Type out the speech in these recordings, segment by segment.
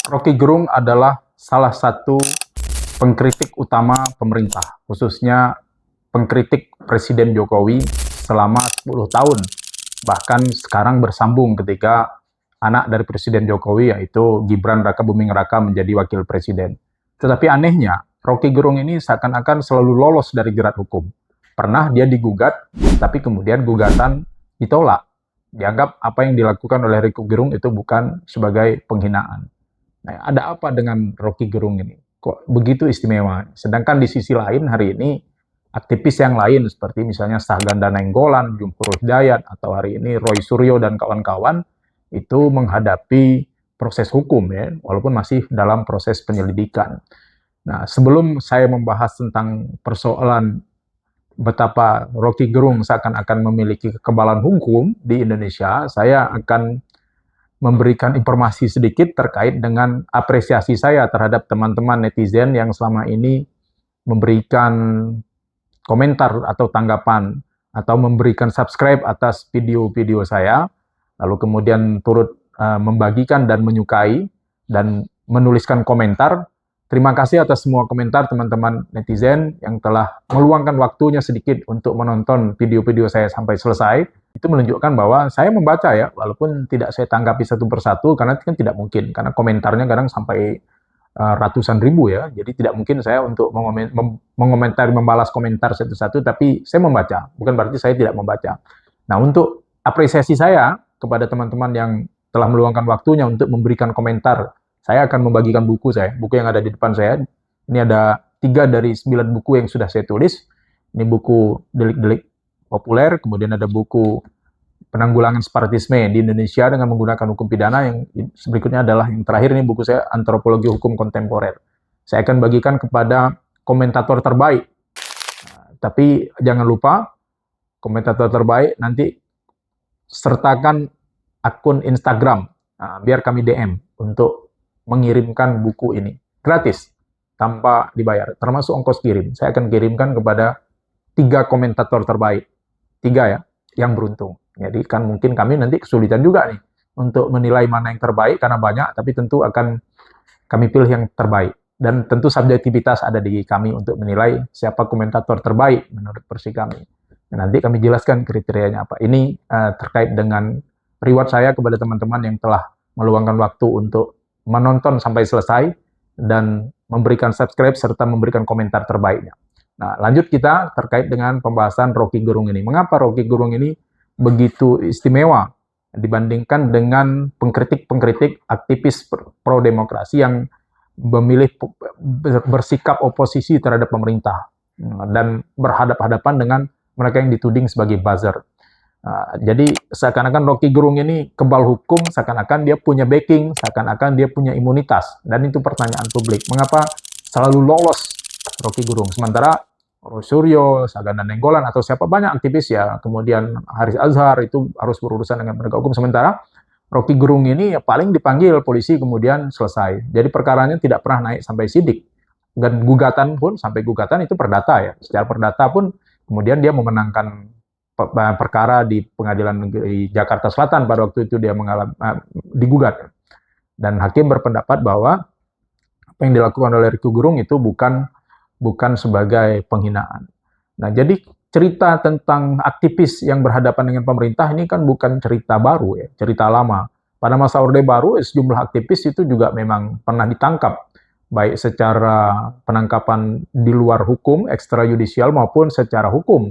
Rocky Gerung adalah salah satu pengkritik utama pemerintah, khususnya pengkritik Presiden Jokowi selama 10 tahun. Bahkan sekarang bersambung ketika anak dari Presiden Jokowi, yaitu Gibran Rakabuming Raka, menjadi wakil presiden. Tetapi anehnya, Rocky Gerung ini seakan-akan selalu lolos dari jerat hukum. Pernah dia digugat, tapi kemudian gugatan ditolak. Dianggap apa yang dilakukan oleh Rocky Gerung itu bukan sebagai penghinaan. Nah, ada apa dengan Rocky Gerung ini? Kok begitu istimewa? Sedangkan di sisi lain hari ini aktivis yang lain seperti misalnya Sahganda Nainggolan, Jumhur Hidayat, atau hari ini Roy Suryo dan kawan-kawan itu menghadapi proses hukum ya, walaupun masih dalam proses penyelidikan. Nah, sebelum saya membahas tentang persoalan betapa Rocky Gerung seakan-akan memiliki kekebalan hukum di Indonesia, saya akan memberikan informasi sedikit terkait dengan apresiasi saya terhadap teman-teman netizen yang selama ini memberikan komentar atau tanggapan atau memberikan subscribe atas video-video saya, lalu kemudian turut membagikan dan menyukai dan menuliskan komentar. Terima kasih atas semua komentar teman-teman netizen yang telah meluangkan waktunya sedikit untuk menonton video-video saya sampai selesai. Itu menunjukkan bahwa saya membaca ya, walaupun tidak saya tanggapi satu persatu, karena itu kan tidak mungkin, karena komentarnya kadang sampai ratusan ribu ya, jadi tidak mungkin saya untuk mengomentari, membalas komentar satu-satu, tapi saya membaca, bukan berarti saya tidak membaca. Nah, untuk apresiasi saya kepada teman-teman yang telah meluangkan waktunya untuk memberikan komentar, saya akan membagikan buku saya, buku yang ada di depan saya. Ini ada 3 dari 9 buku yang sudah saya tulis. Ini buku Delik-delik Populer, kemudian ada buku Penanggulangan Separatisme di Indonesia dengan menggunakan hukum pidana, yang berikutnya adalah yang terakhir ini buku saya Antropologi Hukum Kontemporer. Saya akan bagikan kepada komentator terbaik. Tapi jangan lupa komentator terbaik nanti sertakan akun Instagram, biar kami DM untuk mengirimkan buku ini gratis tanpa dibayar, termasuk ongkos kirim. Saya akan kirimkan kepada 3 komentator terbaik, 3 ya, yang beruntung. Jadi kan mungkin kami nanti kesulitan juga nih untuk menilai mana yang terbaik karena banyak, tapi tentu akan kami pilih yang terbaik. Dan tentu subjektivitas ada di kami untuk menilai siapa komentator terbaik menurut versi kami. Dan nanti kami jelaskan kriterianya apa. Ini terkait dengan reward saya kepada teman-teman yang telah meluangkan waktu untuk menonton sampai selesai dan memberikan subscribe serta memberikan komentar terbaiknya. Nah, lanjut kita terkait dengan pembahasan Rocky Gerung ini. Mengapa Rocky Gerung ini begitu istimewa dibandingkan dengan pengkritik-pengkritik aktivis pro-demokrasi yang memilih bersikap oposisi terhadap pemerintah dan berhadapan-hadapan dengan mereka yang dituding sebagai buzzer. Jadi seakan-akan Rocky Gerung ini kebal hukum, seakan-akan dia punya backing, seakan-akan dia punya imunitas. Dan itu pertanyaan publik, mengapa selalu lolos Rocky Gerung? Sementara Roy Suryo, Sahganda Nainggolan, atau siapa banyak aktivis ya, kemudian Haris Azhar itu harus berurusan dengan penegak hukum. Sementara Rocky Gerung ini ya paling dipanggil polisi kemudian selesai. Jadi perkaranya tidak pernah naik sampai sidik. Dan gugatan pun, sampai gugatan itu perdata ya. Secara perdata pun kemudian dia memenangkan perkara di Pengadilan Negeri Jakarta Selatan pada waktu itu dia digugat. Dan hakim berpendapat bahwa apa yang dilakukan oleh Rocky Gerung itu bukan sebagai penghinaan. Nah, jadi cerita tentang aktivis yang berhadapan dengan pemerintah ini kan bukan cerita baru ya, cerita lama. Pada masa Orde Baru, sejumlah aktivis itu juga memang pernah ditangkap, baik secara penangkapan di luar hukum, ekstrajudisial, maupun secara hukum.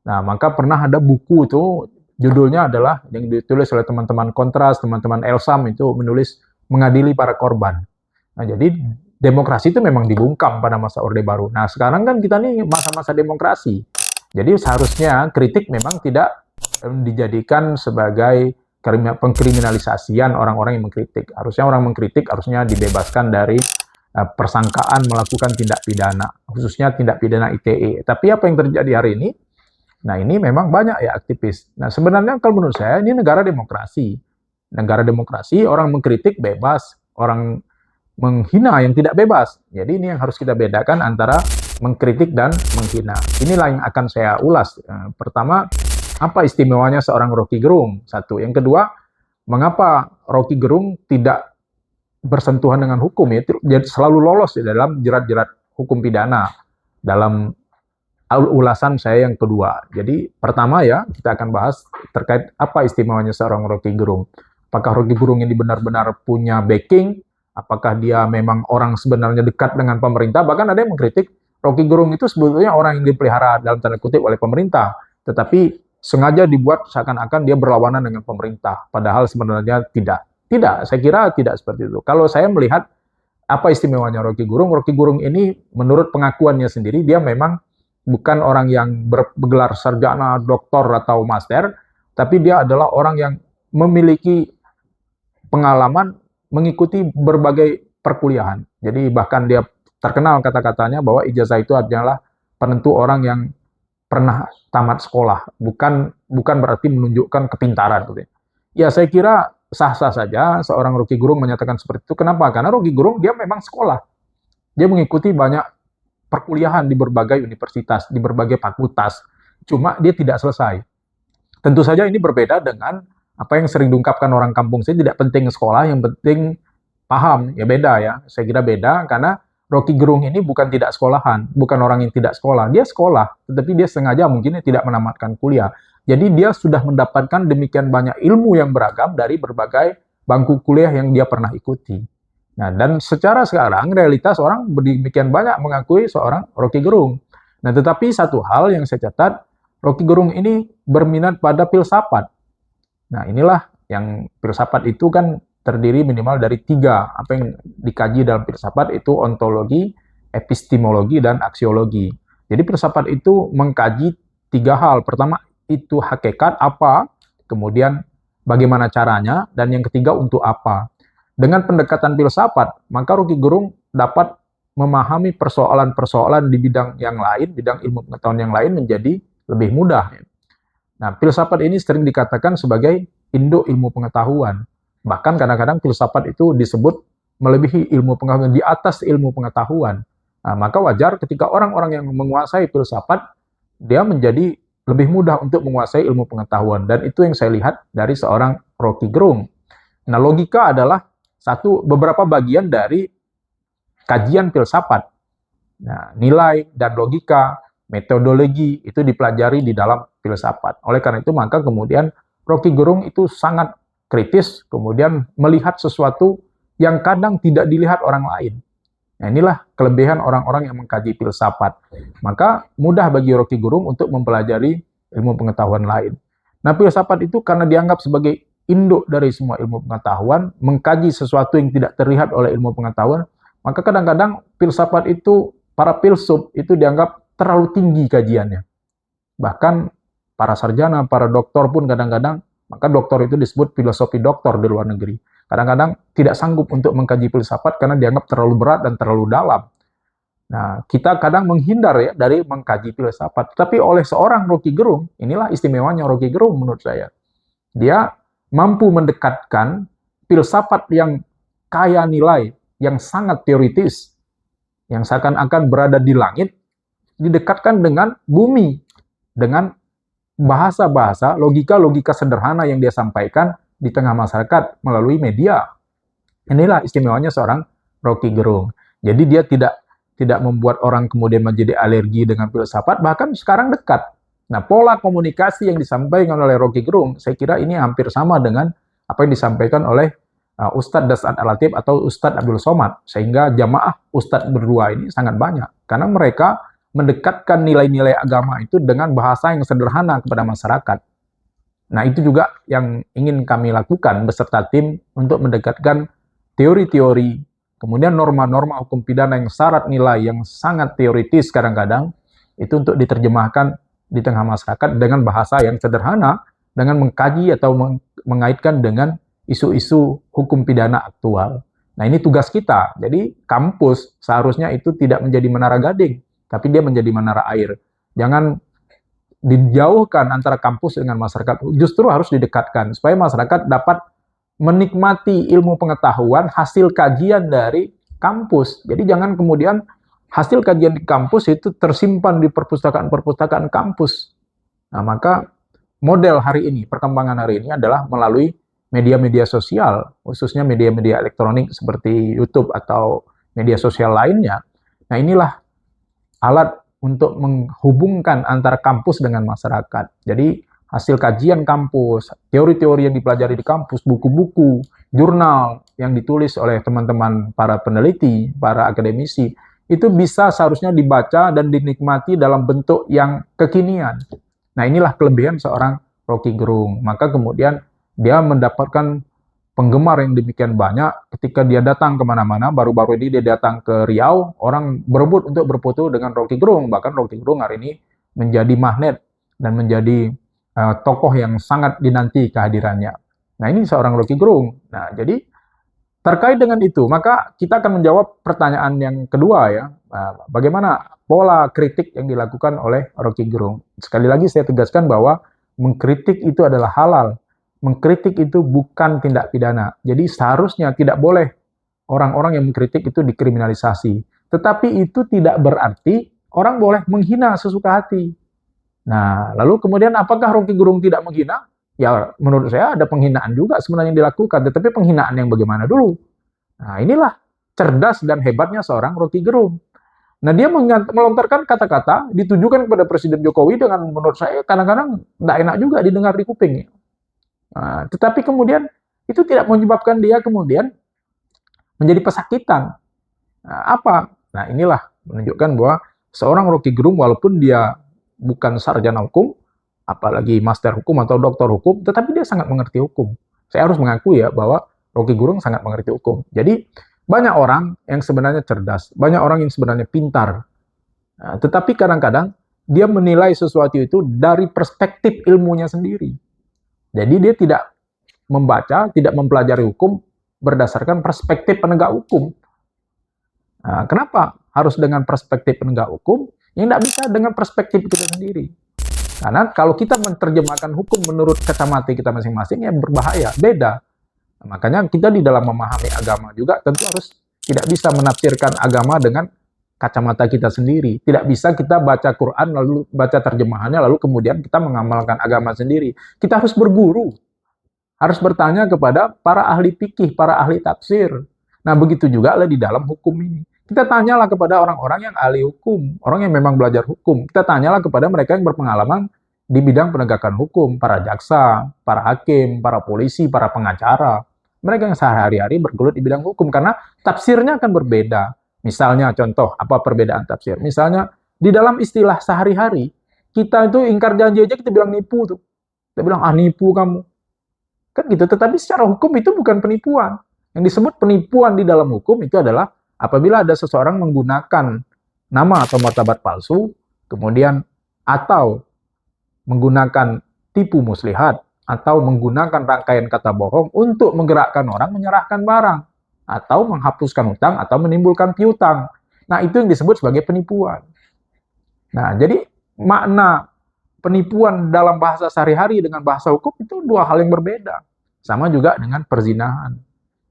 Nah, maka pernah ada buku itu, judulnya adalah yang ditulis oleh teman-teman Kontras, teman-teman Elsam, itu menulis Mengadili Para Korban. Nah, jadi demokrasi itu memang dibungkam pada masa Orde Baru. Nah, sekarang kan kita nih masa-masa demokrasi. Jadi seharusnya kritik memang tidak dijadikan sebagai pengkriminalisasian orang-orang yang mengkritik. Harusnya orang mengkritik harusnya dibebaskan dari persangkaan melakukan tindak pidana, khususnya tindak pidana ITE. Tapi apa yang terjadi hari ini? Nah, ini memang banyak ya aktivis. Nah, sebenarnya kalau menurut saya ini negara demokrasi. Negara demokrasi, orang mengkritik bebas, orang menghina yang tidak bebas. Jadi ini yang harus kita bedakan antara mengkritik dan menghina. Inilah yang akan saya ulas. Pertama, apa istimewanya seorang Rocky Gerung? Satu. Yang kedua, mengapa Rocky Gerung tidak bersentuhan dengan hukum ya, jadi selalu lolos di dalam jerat-jerat hukum pidana dalam ulasan saya yang kedua. Jadi pertama ya, kita akan bahas terkait apa istimewanya seorang Rocky Gerung. Apakah Rocky Gerung ini benar-benar punya backing? Apakah dia memang orang sebenarnya dekat dengan pemerintah? Bahkan ada yang mengkritik Rocky Gerung itu sebetulnya orang yang dipelihara dalam tanda kutip oleh pemerintah, tetapi sengaja dibuat seakan-akan dia berlawanan dengan pemerintah, padahal sebenarnya tidak. Tidak, saya kira tidak seperti itu. Kalau saya melihat apa istimewanya Rocky Gerung ini menurut pengakuannya sendiri, dia memang bukan orang yang bergelar sarjana, doktor, atau master, tapi dia adalah orang yang memiliki pengalaman mengikuti berbagai perkuliahan. Jadi bahkan dia terkenal kata-katanya bahwa ijazah itu adalah penentu orang yang pernah tamat sekolah, bukan berarti menunjukkan kepintaran. Ya saya kira sah-sah saja seorang Rocky Gerung menyatakan seperti itu. Kenapa? Karena Rocky Gerung dia memang sekolah. Dia mengikuti banyak perkuliahan di berbagai universitas, di berbagai fakultas. Cuma dia tidak selesai. Tentu saja ini berbeda dengan apa yang sering diungkapkan orang kampung. Saya tidak penting sekolah, yang penting paham. Ya beda ya. Saya kira beda karena Rocky Gerung ini bukan tidak sekolahan, bukan orang yang tidak sekolah. Dia sekolah, tetapi dia sengaja mungkin tidak menamatkan kuliah. Jadi dia sudah mendapatkan demikian banyak ilmu yang beragam dari berbagai bangku kuliah yang dia pernah ikuti. Nah, dan secara sekarang realitas orang demikian banyak mengakui seorang Rocky Gerung. Nah, tetapi satu hal yang saya catat, Rocky Gerung ini berminat pada filsafat. Nah, inilah yang filsafat itu kan terdiri minimal dari 3. Apa yang dikaji dalam filsafat itu ontologi, epistemologi, dan aksiologi. Jadi filsafat itu mengkaji 3 hal. Pertama, itu hakikat apa, kemudian bagaimana caranya, dan yang ketiga untuk apa. Dengan pendekatan filsafat, maka Rocky Gerung dapat memahami persoalan-persoalan di bidang yang lain, bidang ilmu pengetahuan yang lain menjadi lebih mudah. Nah, filsafat ini sering dikatakan sebagai induk ilmu pengetahuan. Bahkan kadang-kadang filsafat itu disebut melebihi ilmu pengetahuan, di atas ilmu pengetahuan. Nah, maka wajar ketika orang-orang yang menguasai filsafat, dia menjadi lebih mudah untuk menguasai ilmu pengetahuan. Dan itu yang saya lihat dari seorang Rocky Gerung. Nah, logika adalah beberapa bagian dari kajian filsafat. Nah, nilai dan logika, metodologi itu dipelajari di dalam filsafat. Oleh karena itu, maka kemudian Rocky Gerung itu sangat kritis, kemudian melihat sesuatu yang kadang tidak dilihat orang lain. Nah, inilah kelebihan orang-orang yang mengkaji filsafat. Maka mudah bagi Rocky Gerung untuk mempelajari ilmu pengetahuan lain. Nah, filsafat itu karena dianggap sebagai induk dari semua ilmu pengetahuan, mengkaji sesuatu yang tidak terlihat oleh ilmu pengetahuan, maka kadang-kadang filsafat itu, para filsuf itu dianggap terlalu tinggi kajiannya. Bahkan para sarjana, para doktor pun kadang-kadang, maka doktor itu disebut filosofi doktor di luar negeri. Kadang-kadang tidak sanggup untuk mengkaji filsafat karena dianggap terlalu berat dan terlalu dalam. Nah, kita kadang menghindar ya dari mengkaji filsafat. Tapi oleh seorang Rocky Gerung, inilah istimewanya Rocky Gerung menurut saya. Dia mampu mendekatkan filsafat yang kaya nilai, yang sangat teoritis, yang seakan-akan berada di langit, didekatkan dengan bumi, dengan bahasa-bahasa, logika-logika sederhana yang dia sampaikan di tengah masyarakat melalui media. Inilah istimewanya seorang Rocky Gerung. Jadi dia tidak membuat orang kemudian menjadi alergi dengan filsafat, bahkan sekarang dekat. Nah, pola komunikasi yang disampaikan oleh Rocky Gerung, saya kira ini hampir sama dengan apa yang disampaikan oleh Ustadz Das'ad Al-Latif atau Ustadz Abdul Somad, sehingga jamaah Ustadz berdua ini sangat banyak, karena mereka mendekatkan nilai-nilai agama itu dengan bahasa yang sederhana kepada masyarakat. Nah, itu juga yang ingin kami lakukan beserta tim untuk mendekatkan teori-teori, kemudian norma-norma hukum pidana yang syarat nilai yang sangat teoritis kadang-kadang, itu untuk diterjemahkan di tengah masyarakat dengan bahasa yang sederhana, dengan mengkaji atau mengaitkan dengan isu-isu hukum pidana aktual. Nah, ini tugas kita. Jadi, kampus seharusnya itu tidak menjadi menara gading, tapi dia menjadi menara air. Jangan dijauhkan antara kampus dengan masyarakat, justru harus didekatkan, supaya masyarakat dapat menikmati ilmu pengetahuan hasil kajian dari kampus. Jadi jangan kemudian hasil kajian di kampus itu tersimpan di perpustakaan-perpustakaan kampus. Nah, maka model hari ini, perkembangan hari ini adalah melalui media-media sosial, khususnya media-media elektronik seperti YouTube atau media sosial lainnya. Nah, inilah alat untuk menghubungkan antara kampus dengan masyarakat. Jadi, hasil kajian kampus, teori-teori yang dipelajari di kampus, buku-buku, jurnal yang ditulis oleh teman-teman para peneliti, para akademisi, itu bisa seharusnya dibaca dan dinikmati dalam bentuk yang kekinian. Nah, inilah kelebihan seorang Rocky Gerung. Maka kemudian dia mendapatkan penggemar yang demikian banyak ketika dia datang kemana-mana. Baru-baru ini dia datang ke Riau, orang berebut untuk berfoto dengan Rocky Gerung. Bahkan Rocky Gerung hari ini menjadi magnet dan menjadi tokoh yang sangat dinanti kehadirannya. Nah, ini seorang Rocky Gerung. Nah, jadi terkait dengan itu, maka kita akan menjawab pertanyaan yang kedua ya. Bagaimana pola kritik yang dilakukan oleh Rocky Gerung? Sekali lagi saya tegaskan bahwa mengkritik itu adalah halal. Mengkritik itu bukan tindak pidana. Jadi seharusnya tidak boleh orang-orang yang mengkritik itu dikriminalisasi. Tetapi itu tidak berarti orang boleh menghina sesuka hati. Nah, lalu kemudian apakah Rocky Gerung tidak menghina? Ya, menurut saya ada penghinaan juga sebenarnya yang dilakukan, tetapi penghinaan yang bagaimana dulu? Nah, inilah cerdas dan hebatnya seorang Rocky Gerung. Nah, dia melontarkan kata-kata ditujukan kepada Presiden Jokowi dengan menurut saya kadang-kadang tidak enak juga didengar di kuping. Nah, tetapi kemudian itu tidak menyebabkan dia kemudian menjadi pesakitan. Nah, apa? Nah, inilah menunjukkan bahwa seorang Rocky Gerung walaupun dia bukan sarjana hukum, apalagi master hukum atau doktor hukum, tetapi dia sangat mengerti hukum. Saya harus mengakui ya bahwa Rocky Gerung sangat mengerti hukum. Jadi banyak orang yang sebenarnya cerdas, banyak orang yang sebenarnya pintar. Nah, tetapi kadang-kadang dia menilai sesuatu itu dari perspektif ilmunya sendiri. Jadi dia tidak membaca, tidak mempelajari hukum berdasarkan perspektif penegak hukum. Nah, kenapa harus dengan perspektif penegak hukum? Yang tidak bisa dengan perspektif kita sendiri. Karena kalau kita menerjemahkan hukum menurut kacamata kita masing-masing, ya berbahaya, beda. Nah, makanya kita di dalam memahami agama juga tentu harus tidak bisa menafsirkan agama dengan kacamata kita sendiri. Tidak bisa kita baca Quran, lalu baca terjemahannya, lalu kemudian kita mengamalkan agama sendiri. Kita harus berguru, harus bertanya kepada para ahli fikih, para ahli tafsir. Nah, begitu juga di dalam hukum ini. Kita tanyalah kepada orang-orang yang ahli hukum, orang yang memang belajar hukum. Kita tanyalah kepada mereka yang berpengalaman di bidang penegakan hukum, para jaksa, para hakim, para polisi, para pengacara. Mereka yang sehari-hari bergelut di bidang hukum, karena tafsirnya akan berbeda. Misalnya contoh, apa perbedaan tafsir? Misalnya, di dalam istilah sehari-hari, kita itu ingkar janji aja kita bilang nipu tuh. Kita bilang, nipu kamu. Kan gitu, tetapi secara hukum itu bukan penipuan. Yang disebut penipuan di dalam hukum itu adalah apabila ada seseorang menggunakan nama atau martabat palsu, kemudian atau menggunakan tipu muslihat, atau menggunakan rangkaian kata bohong untuk menggerakkan orang menyerahkan barang, atau menghapuskan hutang, atau menimbulkan piutang. Nah, itu yang disebut sebagai penipuan. Nah, jadi makna penipuan dalam bahasa sehari-hari dengan bahasa hukum itu dua hal yang berbeda. Sama juga dengan perzinahan.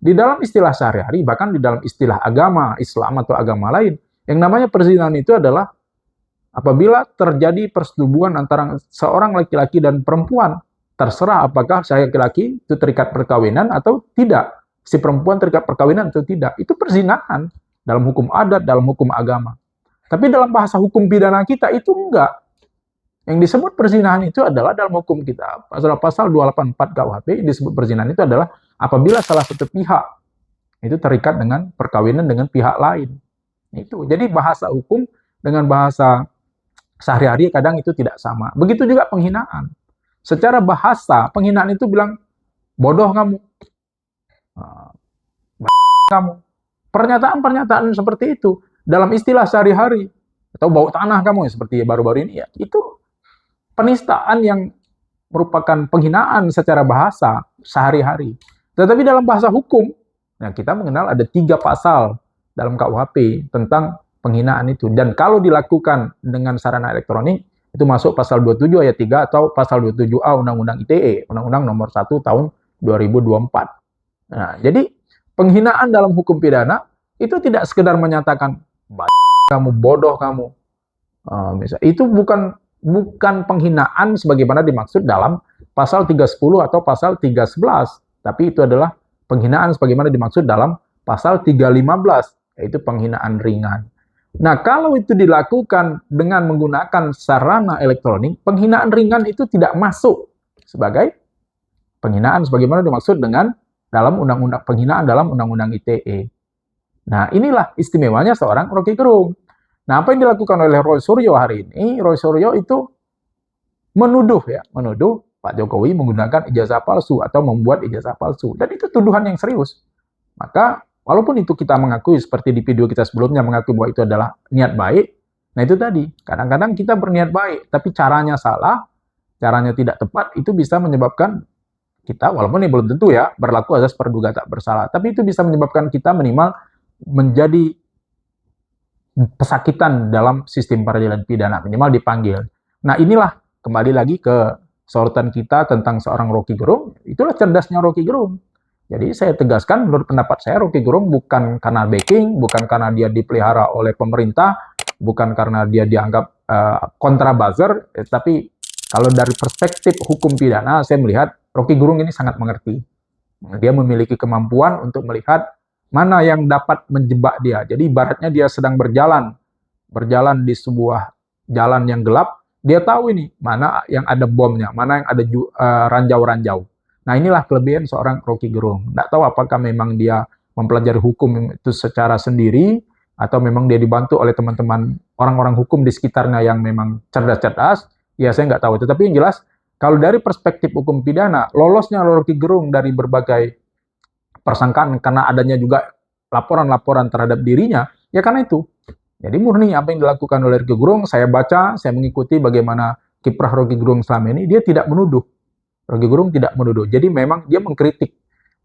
Di dalam istilah sehari-hari, bahkan di dalam istilah agama, Islam atau agama lain, yang namanya perzinahan itu adalah apabila terjadi persetubuhan antara seorang laki-laki dan perempuan, terserah apakah saya laki-laki itu terikat perkawinan atau tidak, si perempuan terikat perkawinan atau tidak, itu perzinahan dalam hukum adat, dalam hukum agama. Tapi dalam bahasa hukum pidana kita itu enggak. Yang disebut perzinahan itu adalah dalam hukum kita, pasal 284 KUHP, disebut perzinahan itu adalah apabila salah satu pihak itu terikat dengan perkawinan dengan pihak lain. Itu. Jadi bahasa hukum dengan bahasa sehari-hari kadang itu tidak sama. Begitu juga penghinaan. Secara bahasa, penghinaan itu bilang, bodoh kamu. Kamu. Pernyataan-pernyataan seperti itu dalam istilah sehari-hari, atau bau tanah kamu, seperti baru-baru ini, ya itu penistaan yang merupakan penghinaan secara bahasa sehari-hari. Tetapi dalam bahasa hukum, nah kita mengenal ada 3 pasal dalam KUHP tentang penghinaan itu. Dan kalau dilakukan dengan sarana elektronik, itu masuk pasal 27 ayat 3 atau pasal 27A Undang-Undang ITE, Undang-Undang nomor 1 tahun 2024. Nah, jadi penghinaan dalam hukum pidana itu tidak sekedar menyatakan kamu, bodoh kamu. Itu bukan penghinaan sebagaimana dimaksud dalam pasal 310 atau pasal 311. tapi itu adalah penghinaan sebagaimana dimaksud dalam pasal 315, yaitu penghinaan ringan. Nah, kalau itu dilakukan dengan menggunakan sarana elektronik, penghinaan ringan itu tidak masuk sebagai penghinaan sebagaimana dimaksud dengan dalam undang-undang penghinaan dalam undang-undang ITE. Nah, inilah istimewanya seorang Rocky Gerung. Nah, apa yang dilakukan oleh Roy Suryo hari ini? Roy Suryo itu menuduh Pak Jokowi menggunakan ijazah palsu atau membuat ijazah palsu. Dan itu tuduhan yang serius. Maka, walaupun itu kita mengakui seperti di video kita sebelumnya mengakui bahwa itu adalah niat baik, nah itu tadi, kadang-kadang kita berniat baik, tapi caranya salah, caranya tidak tepat, itu bisa menyebabkan kita, walaupun ini belum tentu ya, berlaku azas praduga tak bersalah, tapi itu bisa menyebabkan kita minimal menjadi pesakitan dalam sistem peradilan pidana, minimal dipanggil. Nah, inilah kembali lagi ke sorotan kita tentang seorang Rocky Gerung. Itulah cerdasnya Rocky Gerung. Jadi saya tegaskan, menurut pendapat saya, Rocky Gerung bukan karena backing, bukan karena dia dipelihara oleh pemerintah, bukan karena dia dianggap kontra buzzer, tapi kalau dari perspektif hukum pidana, saya melihat Rocky Gerung ini sangat mengerti. Dia memiliki kemampuan untuk melihat mana yang dapat menjebak dia. Jadi ibaratnya dia sedang berjalan di sebuah jalan yang gelap, dia tahu ini mana yang ada bomnya, mana yang ada ranjau-ranjau. Nah, inilah kelebihan seorang Rocky Gerung. Nggak tahu apakah memang dia mempelajari hukum itu secara sendiri, atau memang dia dibantu oleh teman-teman orang-orang hukum di sekitarnya yang memang cerdas-cerdas, ya saya nggak tahu. Tetapi yang jelas, kalau dari perspektif hukum pidana, lolosnya Rocky Gerung dari berbagai persangkaan karena adanya juga laporan-laporan terhadap dirinya, ya karena itu. Jadi murni apa yang dilakukan oleh Rocky Gerung, saya baca, saya mengikuti bagaimana kiprah Rocky Gerung selama ini, dia tidak menuduh. Rocky Gerung tidak menuduh, jadi memang dia mengkritik.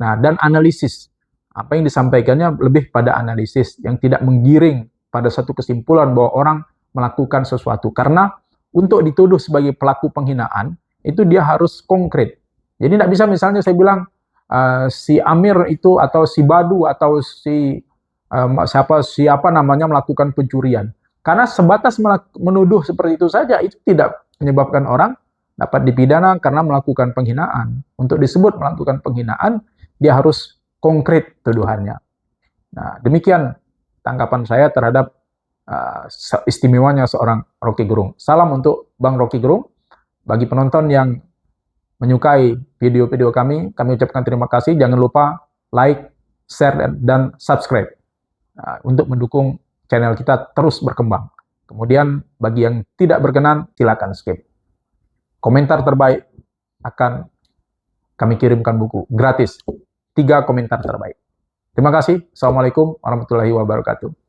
Nah, dan analisis. Apa yang disampaikannya lebih pada analisis, yang tidak menggiring pada satu kesimpulan bahwa orang melakukan sesuatu. Karena untuk dituduh sebagai pelaku penghinaan, itu dia harus konkret. Jadi tidak bisa misalnya saya bilang, si Amir itu atau si Badu atau siapa namanya melakukan pencurian. Karena sebatas menuduh seperti itu saja, itu tidak menyebabkan orang dapat dipidana karena melakukan penghinaan. Untuk disebut melakukan penghinaan, dia harus konkret tuduhannya. Nah, demikian tanggapan saya terhadap istimewanya seorang Rocky Gerung. Salam untuk Bang Rocky Gerung. Bagi penonton yang menyukai video-video kami ucapkan terima kasih. Jangan lupa like, share, dan subscribe untuk mendukung channel kita terus berkembang. Kemudian bagi yang tidak berkenan, silakan skip. Komentar terbaik akan kami kirimkan buku gratis. 3 komentar terbaik. Terima kasih. Assalamualaikum warahmatullahi wabarakatuh.